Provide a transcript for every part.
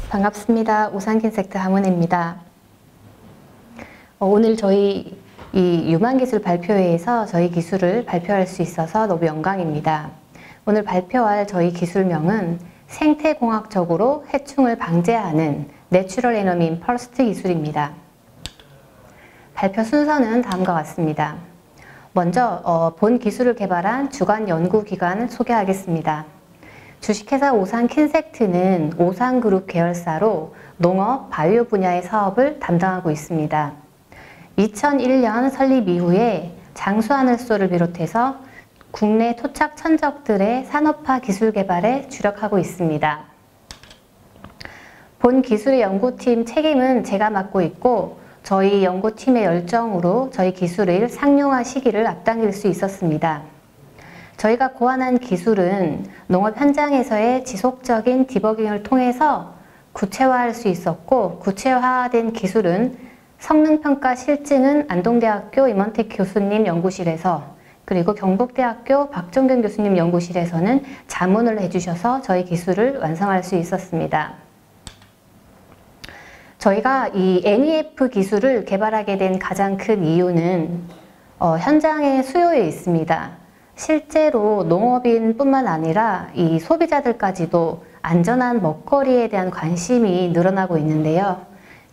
반갑습니다. 오산킨섹트 하문혜입니다. 오늘 저희 이 유망기술 발표회에서 저희 기술을 발표할 수 있어서 너무 영광입니다. 오늘 발표할 저희 기술명은 생태공학적으로 해충을 방제하는 내추럴 에너미 임펄스트 기술입니다. 발표 순서는 다음과 같습니다. 먼저 본 기술을 개발한 주관 연구기관을 소개하겠습니다. 주식회사 오산킨섹트는 오산그룹 계열사로 농업, 바이오 분야의 사업을 담당하고 있습니다. 2001년 설립 이후에 장수하늘소를 비롯해서 국내 토착 천적들의 산업화 기술 개발에 주력하고 있습니다. 본 기술의 연구팀 책임은 제가 맡고 있고 저희 연구팀의 열정으로 저희 기술을 상용화 시기를 앞당길 수 있었습니다. 저희가 고안한 기술은 농업 현장에서의 지속적인 디버깅을 통해서 구체화할 수 있었고, 구체화된 기술은 성능평가 실증은 안동대학교 임원택 교수님 연구실에서, 그리고 경북대학교 박종균 교수님 연구실에서는 자문을 해주셔서 저희 기술을 완성할 수 있었습니다. 저희가 이 NEF 기술을 개발하게 된 가장 큰 이유는 현장의 수요에 있습니다. 실제로 농업인뿐만 아니라 이 소비자들까지도 안전한 먹거리에 대한 관심이 늘어나고 있는데요.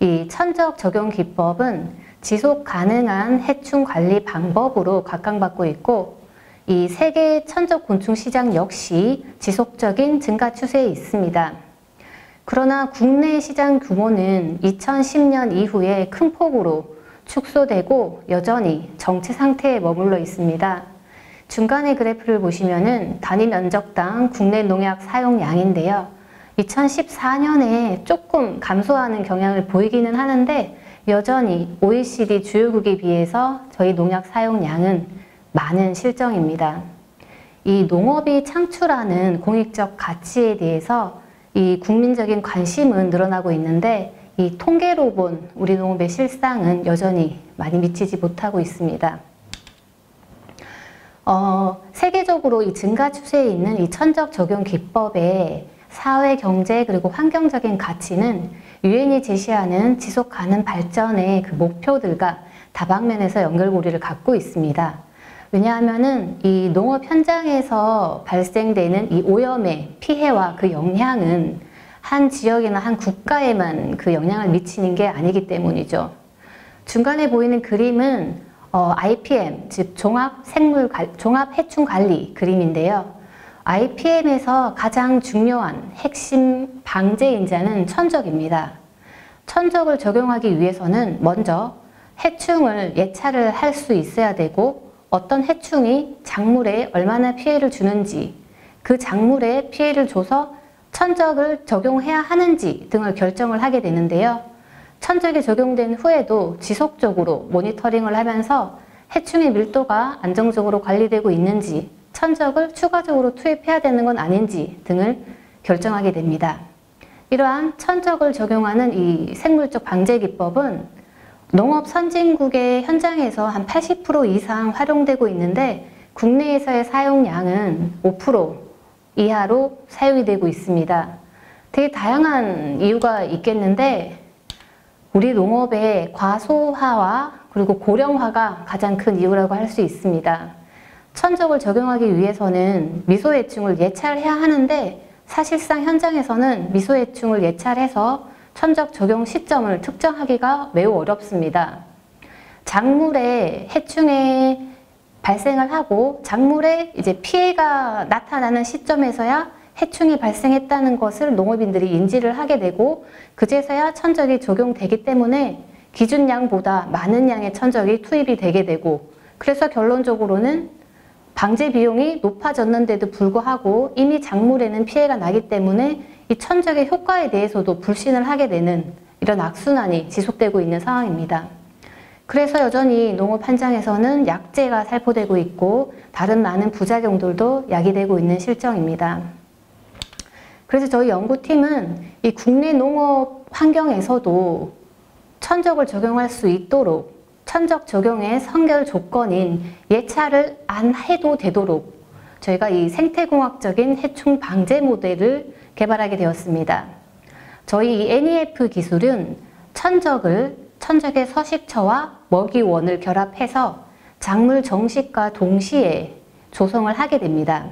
이 천적 적용 기법은 지속 가능한 해충 관리 방법으로 각광받고 있고, 이 세계 천적 곤충 시장 역시 지속적인 증가 추세에 있습니다. 그러나 국내 시장 규모는 2010년 이후에 큰 폭으로 축소되고 여전히 정체 상태에 머물러 있습니다. 중간의 그래프를 보시면은 단위 면적당 국내 농약 사용량인데요. 2014년에 조금 감소하는 경향을 보이기는 하는데 여전히 OECD 주요국에 비해서 저희 농약 사용량은 많은 실정입니다. 이 농업이 창출하는 공익적 가치에 대해서 이 국민적인 관심은 늘어나고 있는데 이 통계로 본 우리 농업의 실상은 여전히 많이 미치지 못하고 있습니다. 세계적으로 이 증가 추세에 있는 이 천적 적용 기법의 사회, 경제, 그리고 환경적인 가치는 유엔이 제시하는 지속 가능 발전의 그 목표들과 다방면에서 연결고리를 갖고 있습니다. 왜냐하면은 이 농업 현장에서 발생되는 이 오염의 피해와 그 영향은 한 지역이나 한 국가에만 그 영향을 미치는 게 아니기 때문이죠. 중간에 보이는 그림은 IPM, 즉 종합해충관리 그림인데요. IPM에서 가장 중요한 핵심 방제인자는 천적입니다. 천적을 적용하기 위해서는 먼저 해충을 예찰을 할 수 있어야 되고, 어떤 해충이 작물에 얼마나 피해를 주는지, 그 작물에 피해를 줘서 천적을 적용해야 하는지 등을 결정을 하게 되는데요. 천적이 적용된 후에도 지속적으로 모니터링을 하면서 해충의 밀도가 안정적으로 관리되고 있는지, 천적을 추가적으로 투입해야 되는 건 아닌지 등을 결정하게 됩니다. 이러한 천적을 적용하는 이 생물적 방제 기법은 농업 선진국의 현장에서 한 80% 이상 활용되고 있는데 국내에서의 사용량은 5% 이하로 사용이 되고 있습니다. 되게 다양한 이유가 있겠는데 우리 농업의 과소화와 그리고 고령화가 가장 큰 이유라고 할 수 있습니다. 천적을 적용하기 위해서는 미소해충을 예찰해야 하는데 사실상 현장에서는 미소해충을 예찰해서 천적 적용 시점을 특정하기가 매우 어렵습니다. 작물에 해충이 발생을 하고 작물에 이제 피해가 나타나는 시점에서야 해충이 발생했다는 것을 농업인들이 인지를 하게 되고 그제서야 천적이 적용되기 때문에 기준량보다 많은 양의 천적이 투입이 되게 되고, 그래서 결론적으로는 방제 비용이 높아졌는데도 불구하고 이미 작물에는 피해가 나기 때문에 이 천적의 효과에 대해서도 불신을 하게 되는 이런 악순환이 지속되고 있는 상황입니다. 그래서 여전히 농업 현장에서는 약재가 살포되고 있고 다른 많은 부작용들도 야기되고 있는 실정입니다. 그래서 저희 연구팀은 이 국내 농업 환경에서도 천적을 적용할 수 있도록 천적 적용의 선결 조건인 예찰을 안 해도 되도록 저희가 이 생태공학적인 해충 방제 모델을 개발하게 되었습니다. 저희 이 NEF 기술은 천적의 서식처와 먹이원을 결합해서 작물 정식과 동시에 조성을 하게 됩니다.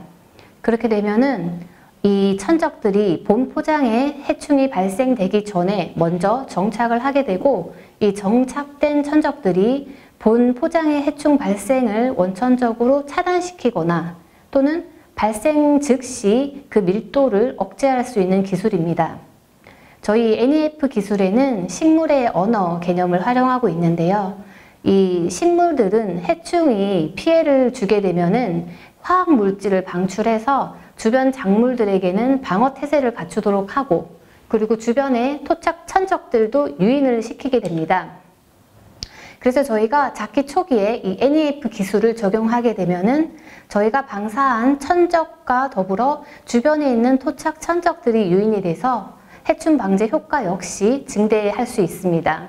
그렇게 되면은 이 천적들이 본 포장에 해충이 발생되기 전에 먼저 정착을 하게 되고, 이 정착된 천적들이 본 포장의 해충 발생을 원천적으로 차단시키거나 또는 발생 즉시 그 밀도를 억제할 수 있는 기술입니다. 저희 NEF 기술에는 식물의 언어 개념을 활용하고 있는데요. 이 식물들은 해충이 피해를 주게 되면은 화학 물질을 방출해서 주변 작물들에게는 방어 태세를 갖추도록 하고, 그리고 주변의 토착 천적들도 유인을 시키게 됩니다. 그래서 저희가 잡기 초기에 이 NEF 기술을 적용하게 되면은 저희가 방사한 천적과 더불어 주변에 있는 토착 천적들이 유인이 돼서 해충 방제 효과 역시 증대할 수 있습니다.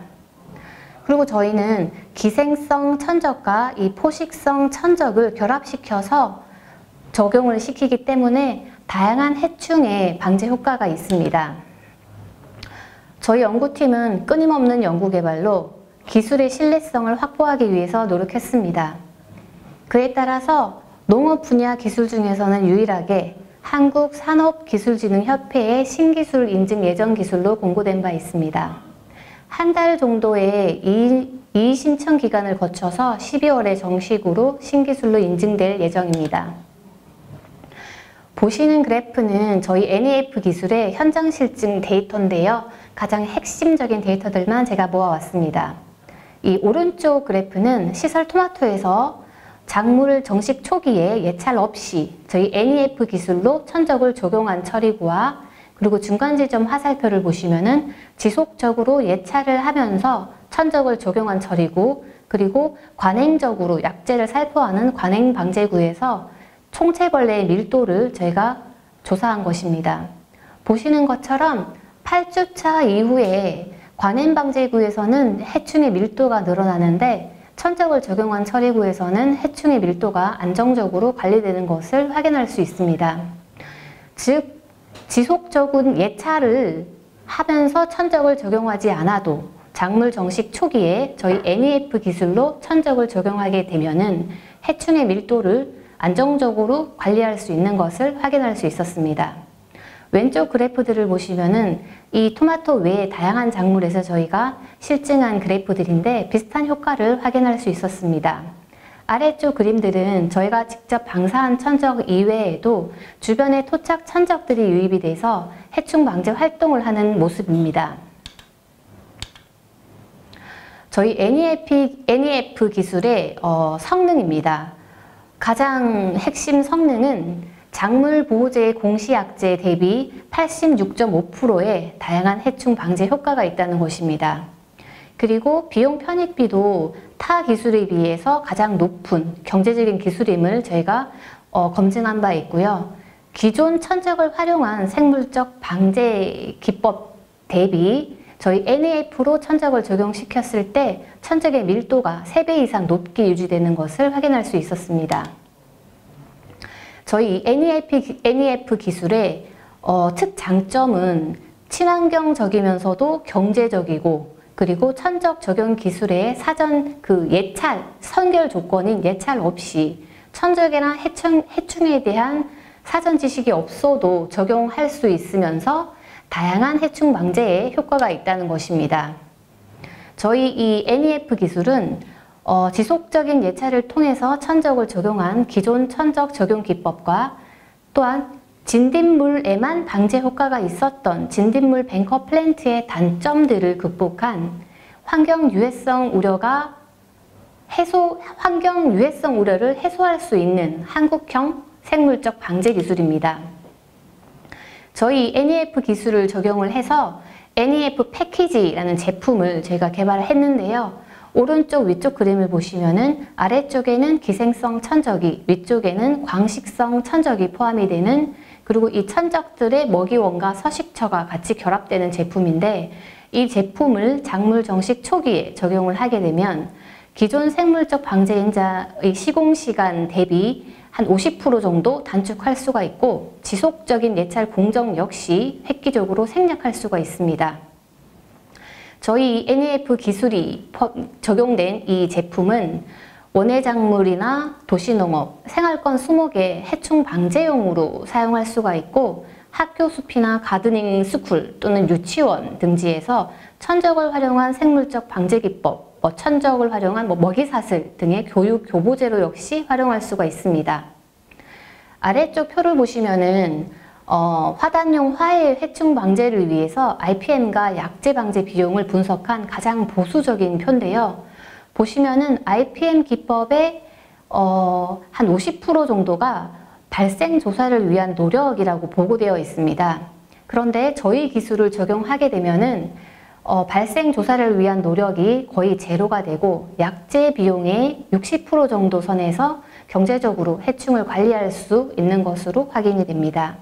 그리고 저희는 기생성 천적과 이 포식성 천적을 결합시켜서 적용을 시키기 때문에 다양한 해충의 방제 효과가 있습니다. 저희 연구팀은 끊임없는 연구개발로 기술의 신뢰성을 확보하기 위해서 노력했습니다. 그에 따라서 농업 분야 기술 중에서는 유일하게 한국산업기술진흥협회의 신기술 인증 예정 기술로 공고된 바 있습니다. 한 달 정도의 이의 신청 기간을 거쳐서 12월에 정식으로 신기술로 인증될 예정입니다. 보시는 그래프는 저희 NEF 기술의 현장 실증 데이터인데요. 가장 핵심적인 데이터들만 제가 모아왔습니다. 이 오른쪽 그래프는 시설 토마토에서 작물 정식 초기에 예찰 없이 저희 NEF 기술로 천적을 적용한 처리구와, 그리고 중간 지점 화살표를 보시면은 지속적으로 예찰을 하면서 천적을 적용한 처리구, 그리고 관행적으로 약재를 살포하는 관행 방제구에서 총체벌레의 밀도를 저희가 조사한 것입니다. 보시는 것처럼 8주차 이후에 관행 방제구에서는 해충의 밀도가 늘어나는데, 천적을 적용한 처리구에서는 해충의 밀도가 안정적으로 관리되는 것을 확인할 수 있습니다. 즉, 지속적인 예찰을 하면서 천적을 적용하지 않아도 작물 정식 초기에 저희 NEF 기술로 천적을 적용하게 되면은 해충의 밀도를 안정적으로 관리할 수 있는 것을 확인할 수 있었습니다. 왼쪽 그래프들을 보시면은 이 토마토 외의 다양한 작물에서 저희가 실증한 그래프들인데 비슷한 효과를 확인할 수 있었습니다. 아래쪽 그림들은 저희가 직접 방사한 천적 이외에도 주변에 토착 천적들이 유입이 돼서 해충 방제 활동을 하는 모습입니다. 저희 NEF 기술의 성능입니다. 가장 핵심 성능은 작물 보호제의 공시약제 대비 86.5%의 다양한 해충 방제 효과가 있다는 것입니다. 그리고 비용 편익비도 타 기술에 비해서 가장 높은 경제적인 기술임을 저희가 검증한 바 있고요. 기존 천적을 활용한 생물적 방제 기법 대비 저희 NEF로 천적을 적용시켰을 때 천적의 밀도가 3배 이상 높게 유지되는 것을 확인할 수 있었습니다. 저희 NEF 기술의 특장점은 친환경적이면서도 경제적이고, 그리고 천적 적용 기술의 사전 예찰, 선결 조건인 예찰 없이 천적이나 해충에 대한 사전 지식이 없어도 적용할 수 있으면서 다양한 해충 방제에 효과가 있다는 것입니다. 저희 이 NEF 기술은 지속적인 예찰을 통해서 천적을 적용한 기존 천적 적용 기법과, 또한 진딧물에만 방제 효과가 있었던 진딧물 뱅커 플랜트의 단점들을 극복한 환경 유해성 우려를 해소할 수 있는 한국형 생물적 방제 기술입니다. 저희 NEF 기술을 적용을 해서 NEF 패키지라는 제품을 저희가 개발을 했는데요. 오른쪽 위쪽 그림을 보시면은 아래쪽에는 기생성 천적이, 위쪽에는 광식성 천적이 포함이 되는, 그리고 이 천적들의 먹이원과 서식처가 같이 결합되는 제품인데, 이 제품을 작물 정식 초기에 적용을 하게 되면 기존 생물적 방제인자의 시공시간 대비 한 50% 정도 단축할 수가 있고 지속적인 예찰 공정 역시 획기적으로 생략할 수가 있습니다. 저희 NEF 기술이 적용된 이 제품은 원예작물이나 도시농업, 생활권 수목의 해충 방제용으로 사용할 수가 있고 학교 숲이나 가드닝 스쿨 또는 유치원 등지에서 천적을 활용한 생물적 방제 기법, 천적을 활용한 먹이사슬 등의 교육 교보제로 역시 활용할 수가 있습니다. 아래쪽 표를 보시면은 화단용 화해 해충 방제를 위해서 RPM과 약제 방제 비용을 분석한 가장 보수적인 표인데요. 보시면은 RPM 기법의 한 50% 정도가 발생 조사를 위한 노력이라고 보고되어 있습니다. 그런데 저희 기술을 적용하게 되면은 발생 조사를 위한 노력이 거의 제로가 되고 약제 비용의 60% 정도 선에서 경제적으로 해충을 관리할 수 있는 것으로 확인이 됩니다.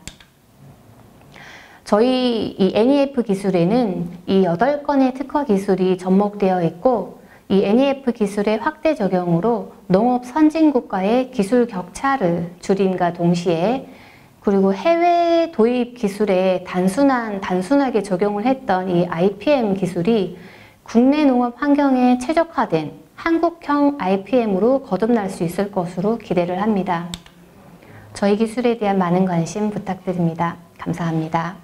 저희 이 NEF 기술에는 이 8건의 특허 기술이 접목되어 있고 이 NEF 기술의 확대 적용으로 농업 선진국과의 기술 격차를 줄임과 동시에 그리고 해외 도입 기술에 단순하게 적용을 했던 이 IPM 기술이 국내 농업 환경에 최적화된 한국형 IPM으로 거듭날 수 있을 것으로 기대를 합니다. 저희 기술에 대한 많은 관심 부탁드립니다. 감사합니다.